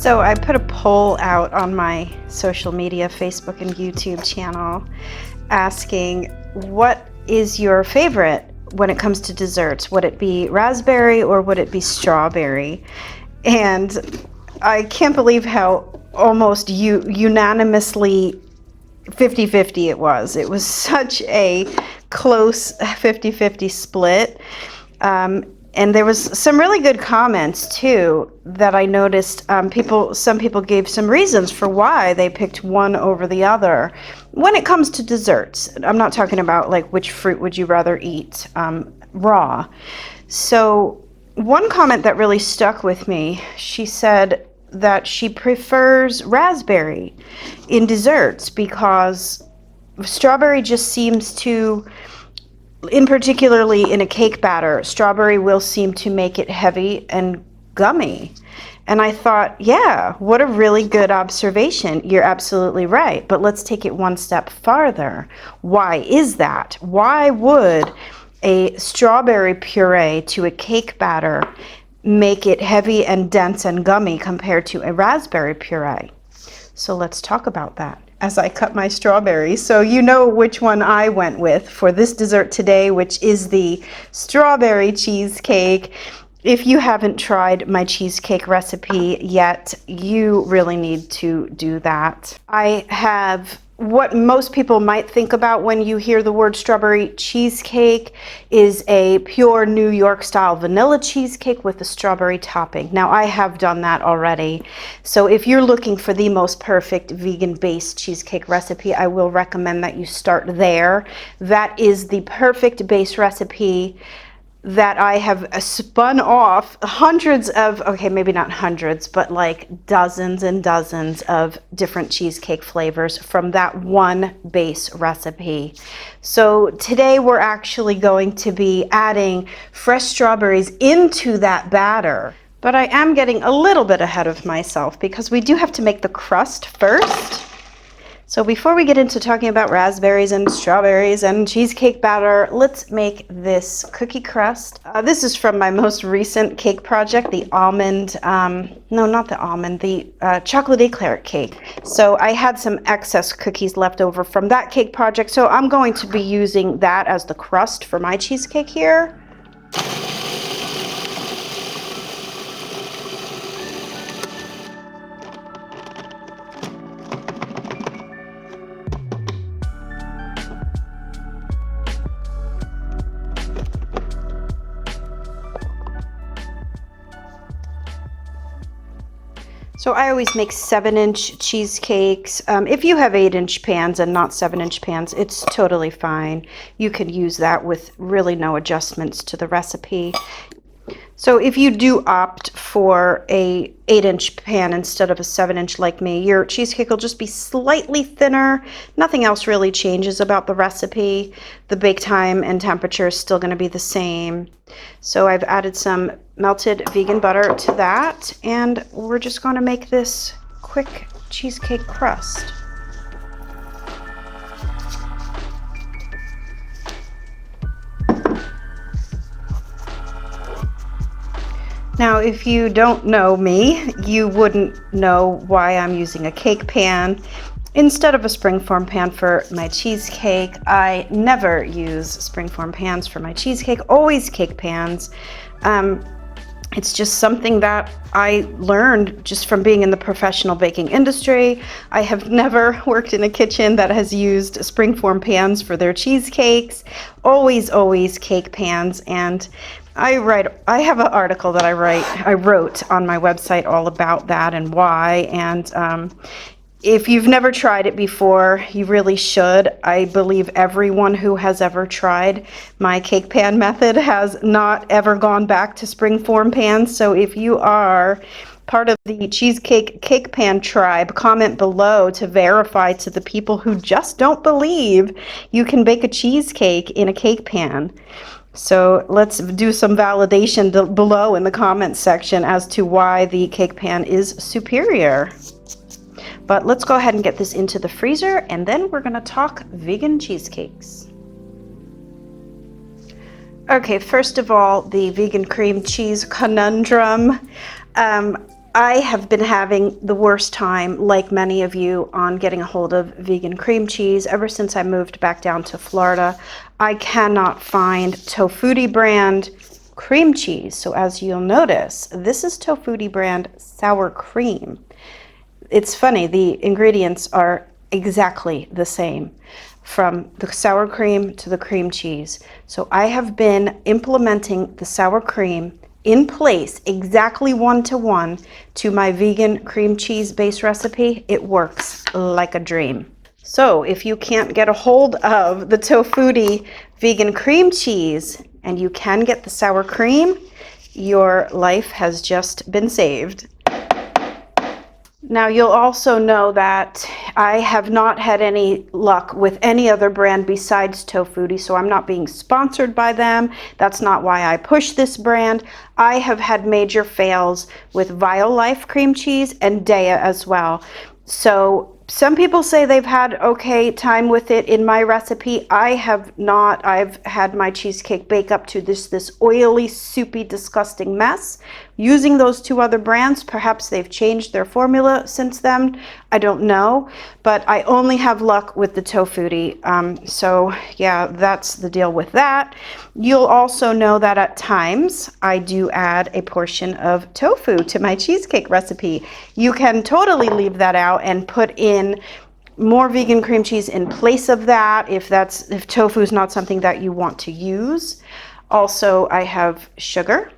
So I put a poll out on my social media, Facebook and YouTube channel, asking what is your favorite when it comes to desserts? Would it be raspberry or would it be strawberry? And I can't believe how almost unanimously 50-50 it was. It was such a close 50-50 split. And there was some really good comments too that I noticed. Some people gave some reasons for why they picked one over the other. When it comes to desserts, I'm not talking about like which fruit would you rather eat raw. So one comment that really stuck with me, she said that she prefers raspberry in desserts because strawberry just seems to, particularly in a cake batter, strawberry will seem to make it heavy and gummy. And I thought, yeah, what a really good observation. You're absolutely right. But let's take it one step farther. Why is that? Why would a strawberry puree to a cake batter make it heavy and dense and gummy compared to a raspberry puree? So let's talk about that as I cut my strawberries. So you know which one I went with for this dessert today, which is the strawberry cheesecake. If you haven't tried my cheesecake recipe yet, you really need to do that. I have what most people might think about when you hear the word strawberry cheesecake is a pure New York style vanilla cheesecake with a strawberry topping. Now I have done that already. So if you're looking for the most perfect vegan based cheesecake recipe, I will recommend that you start there. That is the perfect base recipe that I have spun off hundreds of, okay, maybe not hundreds, but like dozens and dozens of different cheesecake flavors from that one base recipe. So today we're actually going to be adding fresh strawberries into that batter. But I am getting a little bit ahead of myself because we do have to make the crust first. So before we get into talking about raspberries and strawberries and cheesecake batter, let's make this cookie crust. This is from my most recent cake project, the almond, no, not the almond, the chocolate eclair cake. So I had some excess cookies left over from that cake project, so I'm going to be using that as the crust for my cheesecake here. So I always make 7-inch cheesecakes. If you have 8-inch pans and not 7-inch pans, it's totally fine. You can use that with really no adjustments to the recipe. So if you do opt for a 8-inch pan instead of a 7-inch like me, your cheesecake will just be slightly thinner. Nothing else really changes about the recipe. The bake time and temperature is still going to be the same. So I've added some melted vegan butter to that, and we're just going to make this quick cheesecake crust. Now, if you don't know me, you wouldn't know why I'm using a cake pan instead of a springform pan for my cheesecake. I never use springform pans for my cheesecake, always cake pans. It's just something that I learned just from being in the professional baking industry. I have never worked in a kitchen that has used springform pans for their cheesecakes. Always cake pans. And I have an article that I wrote on my website all about that and why. And if you've never tried it before, you really should. I believe everyone who has ever tried my cake pan method has not ever gone back to springform pans. So if you are part of the cheesecake cake pan tribe, comment below to verify to the people who just don't believe you can bake a cheesecake in a cake pan. So let's do some validation below in the comments section as to why the cake pan is superior. But let's go ahead and get this into the freezer, and then we're going to talk vegan cheesecakes. Okay, first of all, the vegan cream cheese conundrum. I have been having the worst time, like many of you, on getting a hold of vegan cream cheese ever since I moved back down to Florida. I cannot find Tofutti brand cream cheese. So as you'll notice, this is Tofutti brand sour cream. It's funny, the ingredients are exactly the same, from the sour cream to the cream cheese. So I have been implementing the sour cream in place exactly 1-to-1 to my vegan cream cheese base recipe. It works like a dream. So if you can't get a hold of the Tofutti vegan cream cheese and you can get the sour cream, your life has just been saved. Now you'll also know that I have not had any luck with any other brand besides Tofutti, so I'm not being sponsored by them. That's not why I push this brand. I have had major fails with Violife cream cheese and Dea as well. So some people say they've had okay time with it in my recipe. I have not. I've had my cheesecake bake up to this oily, soupy, disgusting mess. Using those two other brands, perhaps they've changed their formula since then. I don't know, but I only have luck with the Tofutti. So yeah, that's the deal with that. You'll also know that at times I do add a portion of tofu to my cheesecake recipe. You can totally leave that out and put in more vegan cream cheese in place of that if tofu is not something that you want to use. Also, I have sugar.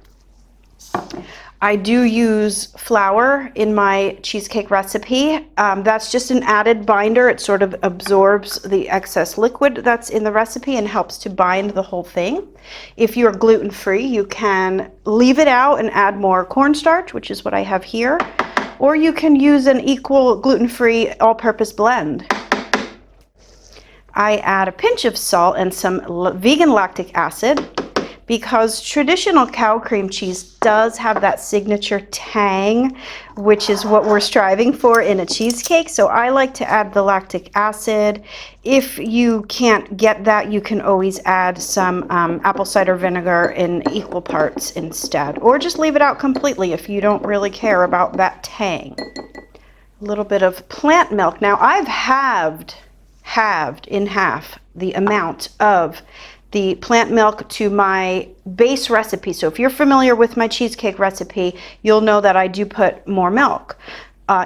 I do use flour in my cheesecake recipe. That's just an added binder. It sort of absorbs the excess liquid that's in the recipe and helps to bind the whole thing. If you're gluten-free, you can leave it out and add more cornstarch, which is what I have here, or you can use an equal gluten-free all-purpose blend. I add a pinch of salt and some vegan lactic acid, because traditional cow cream cheese does have that signature tang, which is what we're striving for in a cheesecake. So I like to add the lactic acid. If you can't get that, you can always add some apple cider vinegar in equal parts instead, or just leave it out completely if you don't really care about that tang. A little bit of plant milk. Now I've halved in half the amount of the plant milk to my base recipe. So if you're familiar with my cheesecake recipe, you'll know that I do put more milk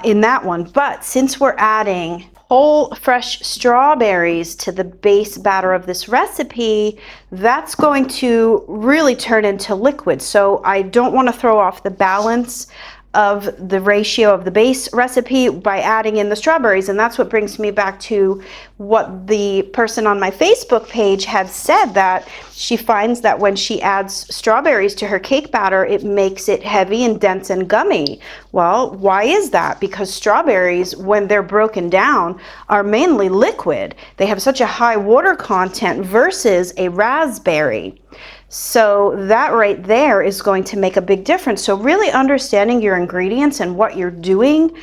in that one. But since we're adding whole fresh strawberries to the base batter of this recipe, that's going to really turn into liquid. So I don't want to throw off the balance of the ratio of the base recipe by adding in the strawberries. And that's what brings me back to what the person on my Facebook page had said, that she finds that when she adds strawberries to her cake batter, it makes it heavy and dense and gummy. Well, why is that? Because strawberries, when they're broken down, are mainly liquid. They have such a high water content versus a raspberry. So that right there is going to make a big difference. So really understanding your ingredients and what you're doing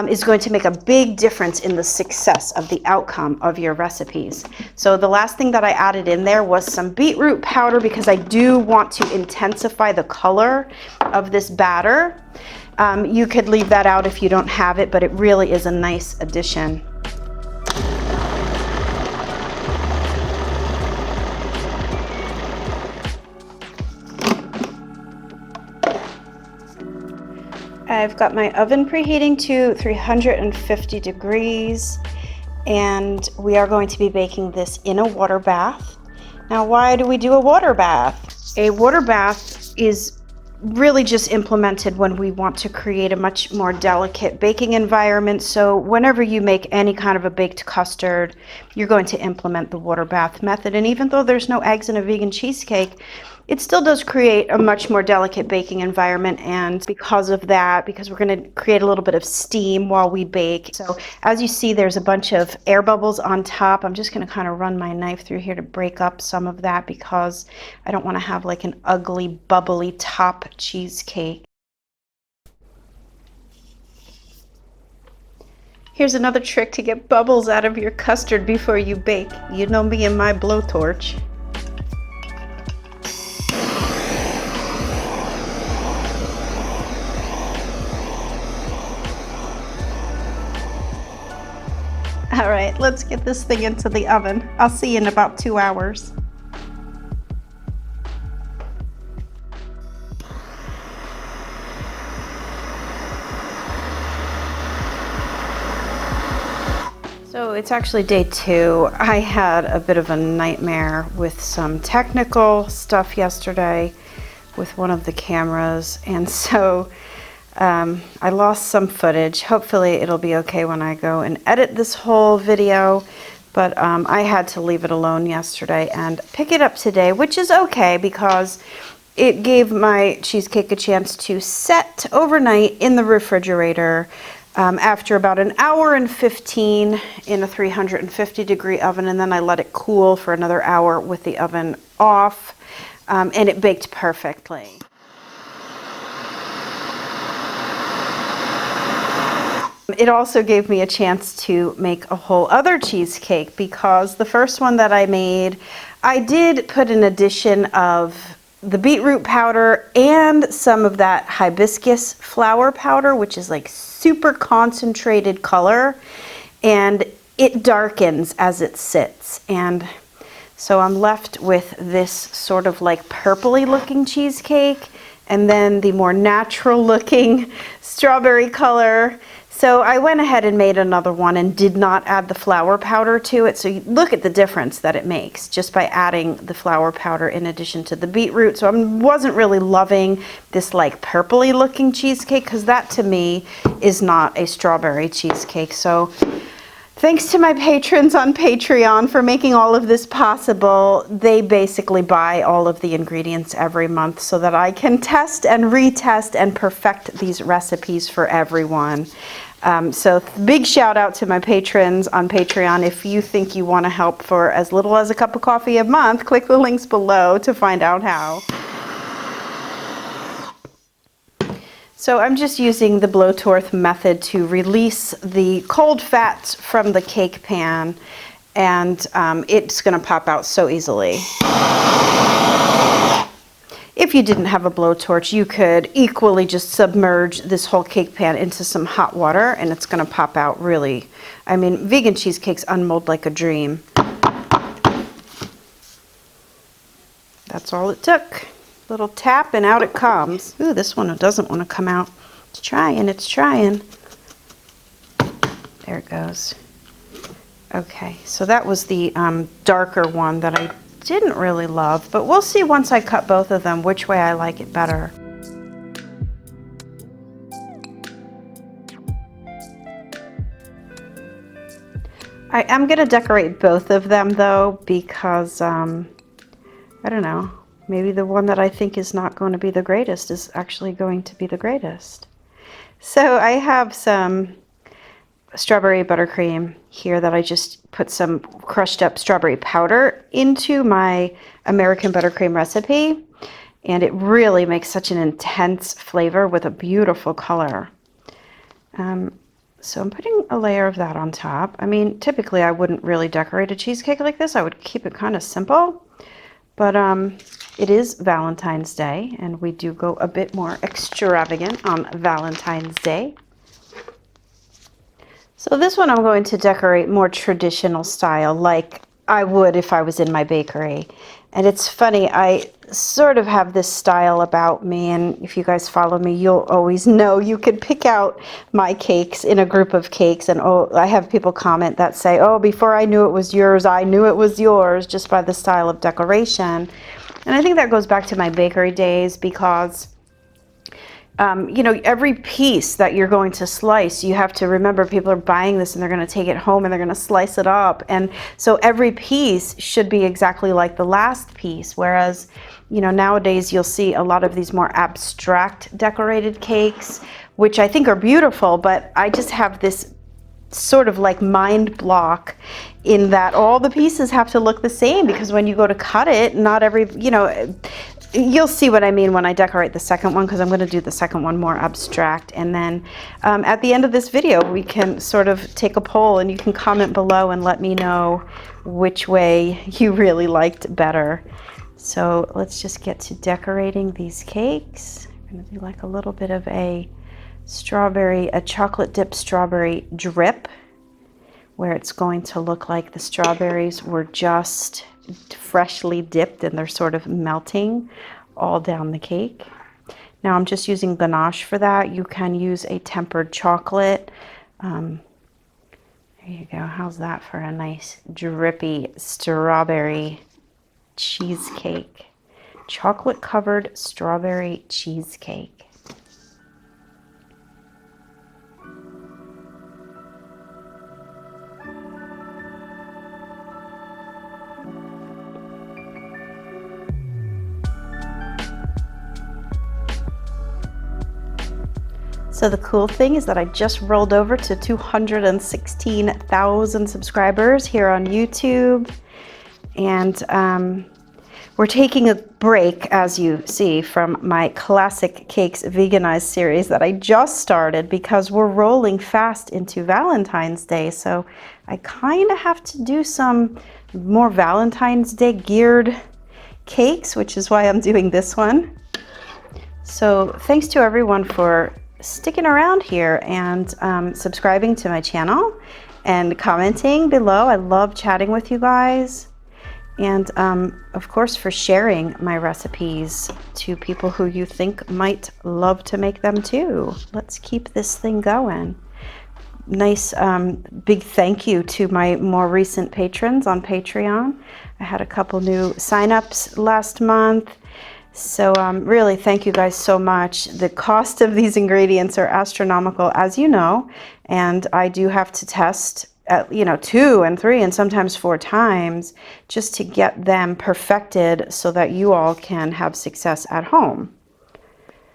is going to make a big difference in the success of the outcome of your recipes. So the last thing that I added in there was some beetroot powder, because I do want to intensify the color of this batter. You could leave that out if you don't have it, but it really is a nice addition. I've got my oven preheating to 350 degrees, and we are going to be baking this in a water bath. Now, why do we do a water bath? A water bath is really just implemented when we want to create a much more delicate baking environment. So whenever you make any kind of a baked custard, you're going to implement the water bath method. And even though there's no eggs in a vegan cheesecake, it still does create a much more delicate baking environment. And because of that, because we're going to create a little bit of steam while we bake. So as you see, there's a bunch of air bubbles on top. I'm just going to kind of run my knife through here to break up some of that, because I don't want to have like an ugly, bubbly top cheesecake. Here's another trick to get bubbles out of your custard before you bake. You know me and my blowtorch. All right, let's get this thing into the oven. I'll see you in about 2 hours. So it's actually day 2. I had a bit of a nightmare with some technical stuff yesterday with one of the cameras, and so I lost some footage. Hopefully it'll be okay when I go and edit this whole video, but I had to leave it alone yesterday and pick it up today, which is okay because it gave my cheesecake a chance to set overnight in the refrigerator after about an hour and 15 in a 350-degree oven, and then I let it cool for another hour with the oven off, and it baked perfectly. It also gave me a chance to make a whole other cheesecake because the first one that I made, I did put an addition of the beetroot powder and some of that hibiscus flower powder, which is like super concentrated color, and it darkens as it sits. And so I'm left with this sort of like purpley looking cheesecake, and then the more natural looking strawberry color. So I went ahead and made another one and did not add the flour powder to it. So you look at the difference that it makes just by adding the flour powder in addition to the beetroot. So I wasn't really loving this like purpley looking cheesecake because that to me is not a strawberry cheesecake. So thanks to my patrons on Patreon for making all of this possible. They basically buy all of the ingredients every month so that I can test and retest and perfect these recipes for everyone. So big shout out to my patrons on Patreon. If you think you want to help for as little as a cup of coffee a month, click the links below to find out how. So I'm just using the blowtorch method to release the cold fats from the cake pan, and it's going to pop out so easily. If you didn't have a blowtorch, you could equally just submerge this whole cake pan into some hot water and it's going to pop out really. I mean, vegan cheesecakes unmold like a dream. That's all it took. Little tap and out it comes. Ooh, this one doesn't want to come out. It's trying, it's trying. There it goes. Okay, so that was the darker one that I didn't really love, but we'll see once I cut both of them which way I like it better. I am going to decorate both of them though because I don't know, maybe the one that I think is not going to be the greatest is actually going to be the greatest. So I have some strawberry buttercream here that I just put some crushed up strawberry powder into my American buttercream recipe, and it really makes such an intense flavor with a beautiful color. So I'm putting a layer of that on top. I mean, typically I wouldn't really decorate a cheesecake like this. I would keep it kind of simple, but it is Valentine's Day and we do go a bit more extravagant on Valentine's Day. So this one I'm going to decorate more traditional style, like I would if I was in my bakery. And it's funny, I sort of have this style about me, and if you guys follow me, you'll always know you could pick out my cakes in a group of cakes, and oh, I have people comment that say, oh, before I knew it was yours, I knew it was yours, just by the style of decoration. And I think that goes back to my bakery days because you know, every piece that you're going to slice, you have to remember people are buying this and they're going to take it home and they're going to slice it up. And so every piece should be exactly like the last piece. Whereas, you know, nowadays you'll see a lot of these more abstract decorated cakes, which I think are beautiful, but I just have this sort of like mind block in that all the pieces have to look the same, because when you go to cut it, not every, you know, you'll see what I mean when I decorate the second one, because I'm going to do the second one more abstract. And then at the end of this video, we can sort of take a poll and you can comment below and let me know which way you really liked better. So let's just get to decorating these cakes. I'm going to do like a little bit of a chocolate dipped strawberry drip where it's going to look like the strawberries were just freshly dipped and they're sort of melting all down the cake. Now I'm just using ganache for that. You can use a tempered chocolate. There you go. How's that for a nice drippy strawberry cheesecake? Chocolate covered strawberry cheesecake. So the cool thing is that I just rolled over to 216,000 subscribers here on YouTube. And we're taking a break, as you see, from my Classic Cakes Veganized series that I just started because we're rolling fast into Valentine's Day. So I kind of have to do some more Valentine's Day geared cakes, which is why I'm doing this one. So thanks to everyone for sticking around here and subscribing to my channel and commenting below. I love chatting with you guys. And of course, for sharing my recipes to people who you think might love to make them too. Let's keep this thing going. Nice big thank you to my more recent patrons on Patreon. I had a couple new signups last month. So really, thank you guys so much. The cost of these ingredients are astronomical, as you know, and I do have to test at, 2 and 3 and sometimes 4 times just to get them perfected so that you all can have success at home.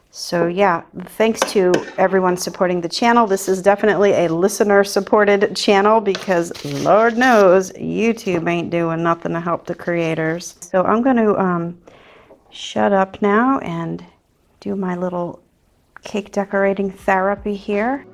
So yeah, thanks to everyone supporting the channel. This is definitely a listener supported channel because Lord knows YouTube ain't doing nothing to help the creators. So I'm going to shut up now and do my little cake decorating therapy here.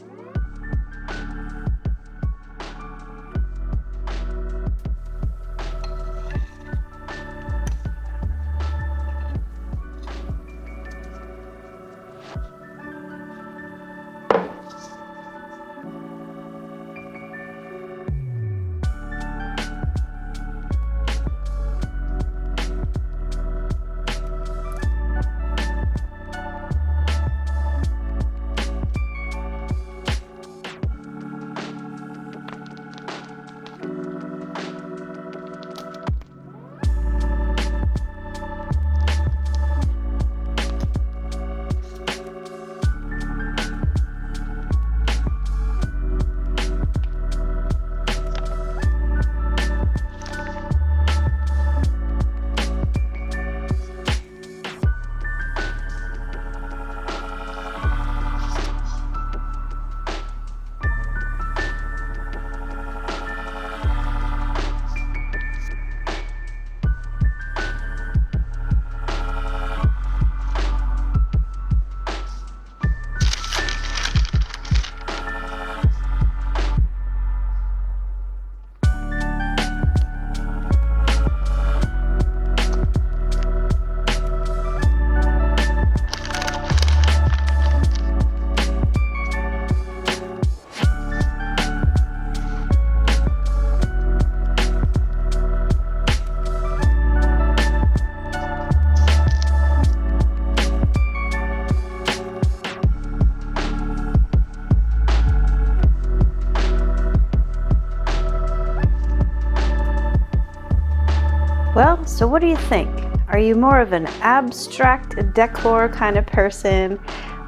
Well, so what do you think? Are you more of an abstract decor kind of person,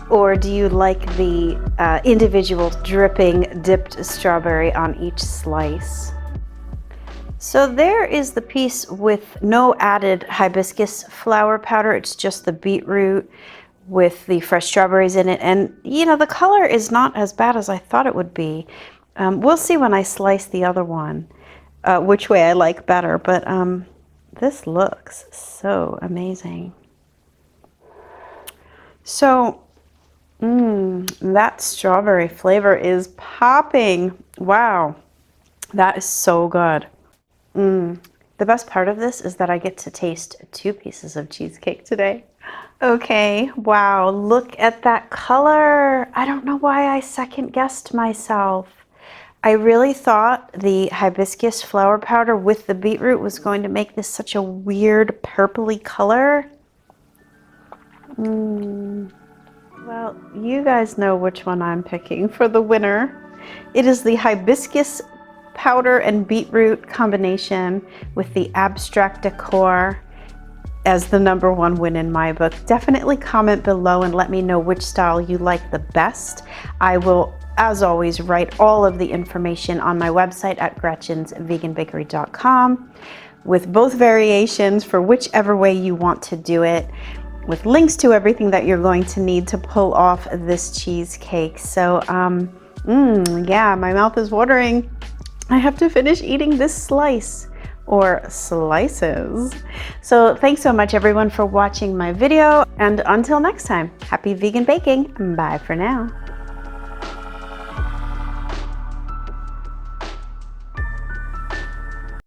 or do you like the individual dripping dipped strawberry on each slice? So there is the piece with no added hibiscus flower powder. It's just the beetroot with the fresh strawberries in it. And the color is not as bad as I thought it would be. We'll see when I slice the other one which way I like better, but this looks so amazing. So that strawberry flavor is popping. Wow, that is so good. The best part of this is that I get to taste 2 pieces of cheesecake today. Okay, wow, look at that color. I don't know why I second guessed myself. I really thought the hibiscus flower powder with the beetroot was going to make this such a weird purpley color. Well, you guys know which one I'm picking for the winner. It is the hibiscus powder and beetroot combination with the abstract decor as the #1 win in my book. Definitely comment below and let me know which style you like the best. I will, as always, write all of the information on my website at gretchensveganbakery.com with both variations for whichever way you want to do it, with links to everything that you're going to need to pull off this cheesecake. So, yeah, my mouth is watering. I have to finish eating this slice, or slices. So thanks so much everyone for watching my video, and until next time, happy vegan baking. Bye for now.